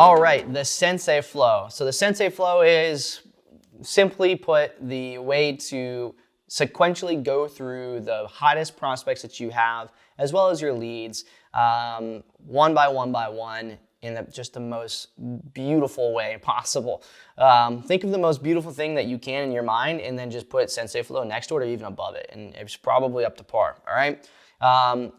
All right, the Sensei flow. So the Sensei flow is, simply put, the way to sequentially go through the hottest prospects that you have, as well as your leads, one by one, in just the most beautiful way possible. Think of the most beautiful thing that you can in your mind, and then just put Sensei flow next to it or even above it, and it's probably up to par, all right?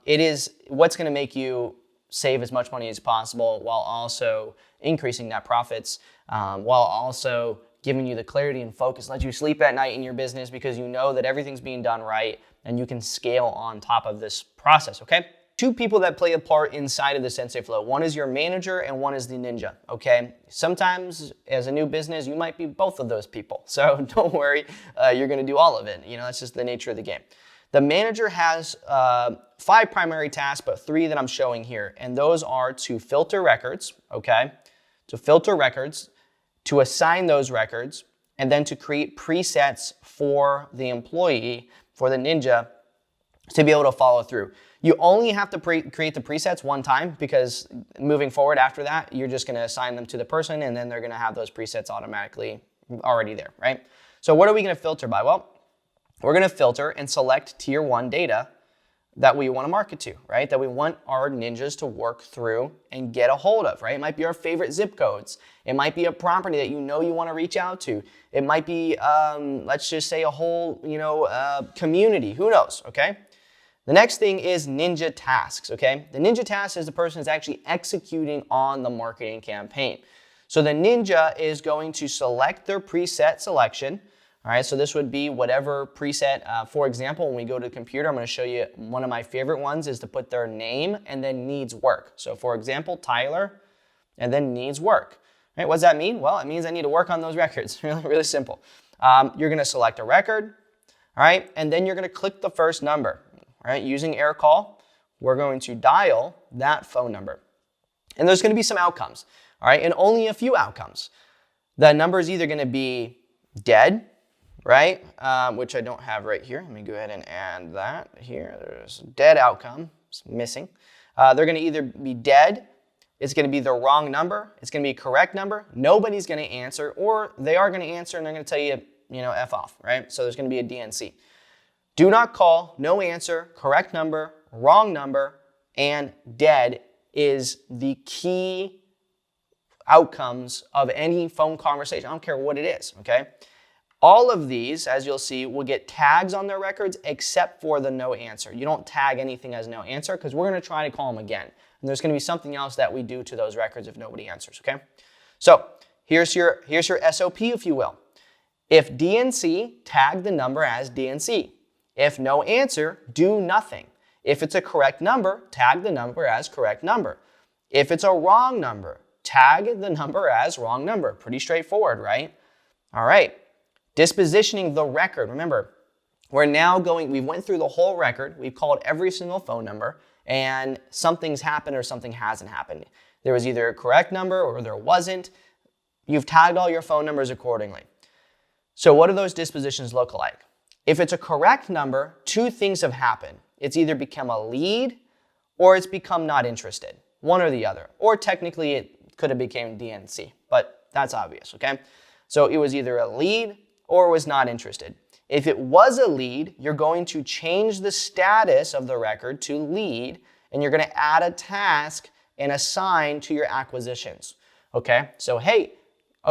It is what's gonna make you save as much money as possible while also increasing net profits, while also giving you the clarity and focus, let you sleep at night in your business because you know that everything's being done right and you can scale on top of this process, okay? Two people that play a part inside of the Sensei flow. One is your manager and one is the ninja, okay? Sometimes as a new business, you might be both of those people. So don't worry, you're gonna do all of it. You know, that's just the nature of the game. The manager has 5 primary tasks, but 3 that I'm showing here. And those are to filter records, okay? To filter records, to assign those records, and then to create presets for the employee, for the ninja, to be able to follow through. You only have to create the presets one time, because moving forward after that, you're just gonna assign them to the person and then they're gonna have those presets automatically already there, right? So what are we gonna filter by? Well, we're gonna filter and select tier 1 data that we wanna market to, right? That we want our ninjas to work through and get a hold of, right? It might be our favorite zip codes. It might be a property that you know you wanna reach out to. It might be, let's just say a whole, community, who knows, okay? The next thing is ninja tasks, okay? The ninja task is the person who's actually executing on the marketing campaign. So the ninja is going to select their preset selection. All right, so this would be whatever preset. For example, when we go to the computer, I'm going to show you one of my favorite ones is to put their name and then needs work. So for example, Tyler, and then needs work. All right, what does that mean? Well, it means I need to work on those records. Really, really simple. You're going to select a record, all right, and then you're going to click the first number. All right, using air call, we're going to dial that phone number. And there's going to be some outcomes, all right, and only a few outcomes. The number is either going to be dead, right, which I don't have right here. Let me go ahead and add that here. There's dead outcome, it's missing. They're going to either be dead, it's going to be the wrong number, it's going to be a correct number, nobody's going to answer, or they are going to answer and they're going to tell you, F off, right? So there's going to be a DNC. Do not call, no answer, correct number, wrong number, and dead is the key outcomes of any phone conversation. I don't care what it is, okay? All of these, as you'll see, will get tags on their records except for the no answer. You don't tag anything as no answer because we're going to try to call them again. And there's going to be something else that we do to those records if nobody answers, okay? So here's your SOP, if you will. If DNC, tag the number as DNC. If no answer, do nothing. If it's a correct number, tag the number as correct number. If it's a wrong number, tag the number as wrong number. Pretty straightforward, right? All right. Dispositioning the record. Remember, we went through the whole record. We've called every single phone number, and something's happened or something hasn't happened. There was either a correct number or there wasn't. You've tagged all your phone numbers accordingly. So what do those dispositions look like? If it's a correct number, 2 things have happened. It's either become a lead or it's become not interested, one or the other. Or technically it could have become DNC, but that's obvious, okay? So it was either a lead or was not interested. If it was a lead, you're going to change the status of the record to lead, and you're going to add a task and assign to your acquisitions, okay? So, hey,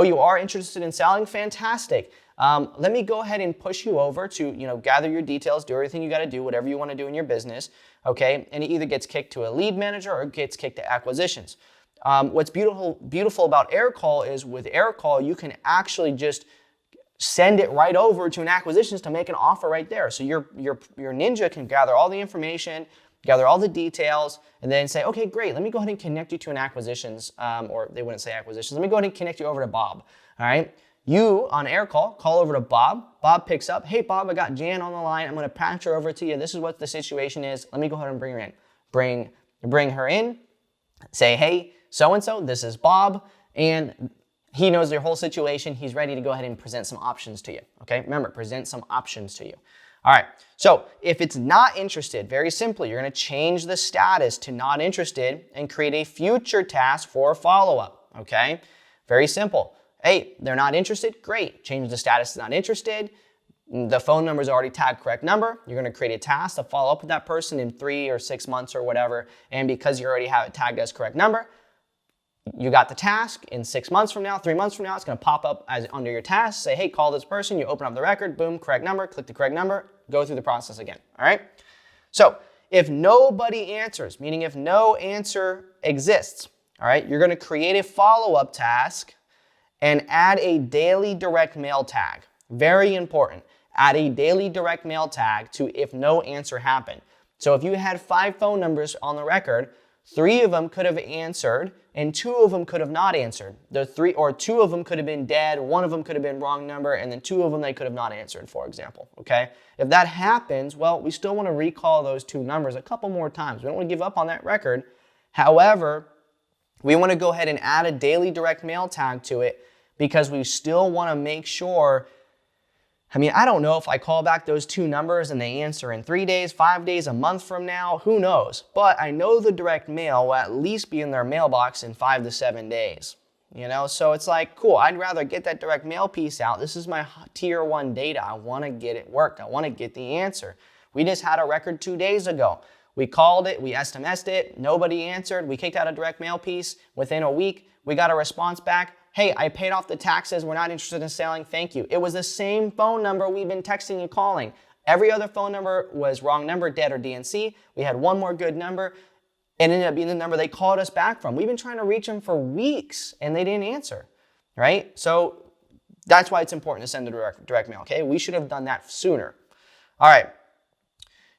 you are interested in selling? Fantastic. Let me go ahead and push you over to, gather your details, do everything you got to do, whatever you want to do in your business, okay? And it either gets kicked to a lead manager or it gets kicked to acquisitions. What's beautiful about air call is with air call, you can actually just send it right over to an acquisitions to make an offer right there. So your ninja can gather all the information, gather all the details, and then say, okay, great, let me go ahead and connect you to an acquisitions, or they wouldn't say acquisitions, let me go ahead and connect you over to Bob, all right? You, on air call over to Bob. Bob picks up, hey, Bob, I got Jan on the line. I'm going to patch her over to you. This is what the situation is. Let me go ahead and bring her in. Bring her in, say, hey, so-and-so, this is Bob, and he knows your whole situation. He's ready to go ahead and present some options to you, okay? Remember, present some options to you. All right, so if it's not interested, very simply, you're going to change the status to not interested and create a future task for follow-up, okay? Very simple. Hey, they're not interested, great. Change the status to not interested. The phone number is already tagged correct number. You're gonna create a task to follow up with that person in 3 or 6 months or whatever. And because you already have it tagged as correct number, you got the task. In 6 months from now, 3 months from now, it's gonna pop up as under your task, say, hey, call this person. You open up the record, boom, correct number, click the correct number, go through the process again, all right? So if nobody answers, meaning if no answer exists, all right, you're gonna create a follow-up task and add a daily direct mail tag. Very important. Add a daily direct mail tag to if no answer happened. So if you had 5 phone numbers on the record, 3 of them could have answered and 2 of them could have not answered. The 3 or 2 of them could have been dead, 1 of them could have been wrong number, and then 2 of them they could have not answered, for example, okay? If that happens, well, we still want to recall those 2 numbers a couple more times. We don't want to give up on that record. However, we want to go ahead and add a daily direct mail tag to it because we still want to make sure. I mean, I don't know if I call back those 2 numbers and they answer in 3 days, 5 days, a month from now, who knows? But I know the direct mail will at least be in their mailbox in 5 to 7 days. You know, so it's like, cool, I'd rather get that direct mail piece out. This is my tier 1 data. I want to get it worked. I want to get the answer. We just had a record 2 days ago. We called it, we SMS'd it, nobody answered. We kicked out a direct mail piece. Within a week, we got a response back. Hey, I paid off the taxes. We're not interested in selling. Thank you. It was the same phone number we've been texting and calling. Every other phone number was wrong number, dead, or DNC. We had one more good number. It ended up being the number they called us back from. We've been trying to reach them for weeks, and they didn't answer, right? So that's why it's important to send the direct mail, okay? We should have done that sooner. All right.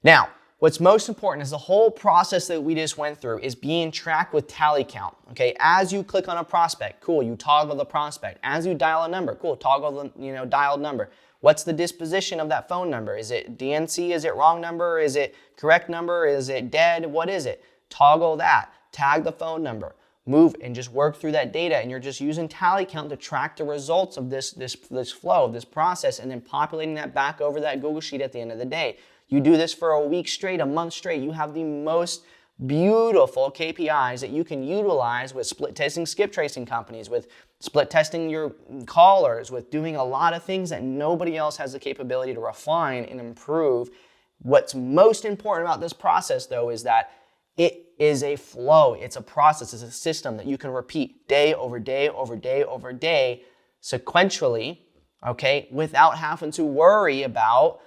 Now, what's most important is the whole process that we just went through is being tracked with tally count, okay? As you click on a prospect, cool, you toggle the prospect. As you dial a number, cool, toggle the dialed number. What's the disposition of that phone number? Is it DNC? Is it wrong number? Is it correct number? Is it dead? What is it? Toggle that, tag the phone number, move and just work through that data, and you're just using tally count to track the results of this flow, this process, and then populating that back over that Google Sheet at the end of the day. You do this for a week straight, a month straight, you have the most beautiful KPIs that you can utilize with split testing skip tracing companies, with split testing your callers, with doing a lot of things that nobody else has the capability to refine and improve. What's most important about this process, though, is that it is a flow. It's a process. It's a system that you can repeat day over day over day over day sequentially, okay, without having to worry about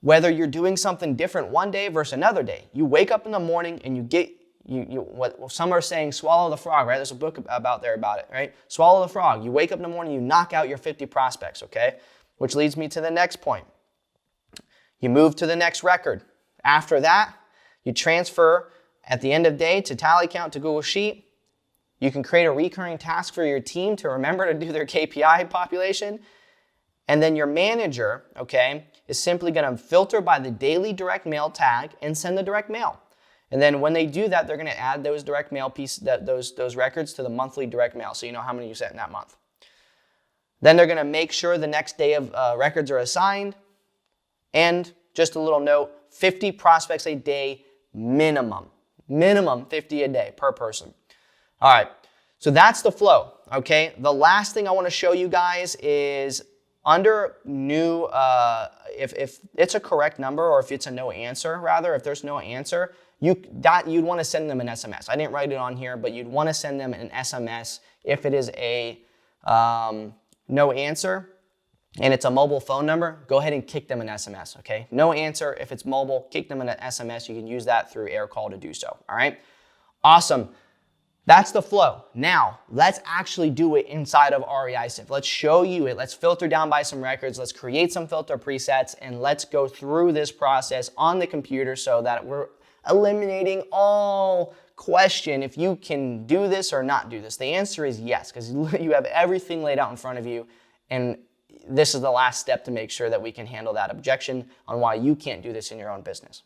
whether you're doing something different one day versus another day. You wake up in the morning and you get, what some are saying, swallow the frog, right? There's a book about it, right? Swallow the frog. You wake up in the morning, you knock out your 50 prospects, okay? Which leads me to the next point. You move to the next record. After that, you transfer at the end of day to tally count to Google Sheet. You can create a recurring task for your team to remember to do their KPI population. And then your manager, okay, is simply going to filter by the daily direct mail tag and send the direct mail. And then when they do that, they're going to add those direct mail those records to the monthly direct mail, so you know how many you sent in that month. Then they're going to make sure the next day of records are assigned. And just a little note, 50 prospects a day minimum. Minimum 50 a day per person. All right, so that's the flow, okay? The last thing I want to show you guys is under new, if it's a correct number, or if it's a no answer, rather, if there's no answer, you'd want to send them an SMS. I didn't write it on here, but you'd want to send them an SMS if it is a no answer and it's a mobile phone number. Go ahead and kick them an SMS, okay? No answer, if it's mobile, kick them an SMS. You can use that through AirCall to do so, all right? Awesome. That's the flow. Now, let's actually do it inside of REISift. Let's show you it. Let's filter down by some records. Let's create some filter presets, and let's go through this process on the computer so that we're eliminating all question if you can do this or not do this. The answer is yes, because you have everything laid out in front of you, and this is the last step to make sure that we can handle that objection on why you can't do this in your own business.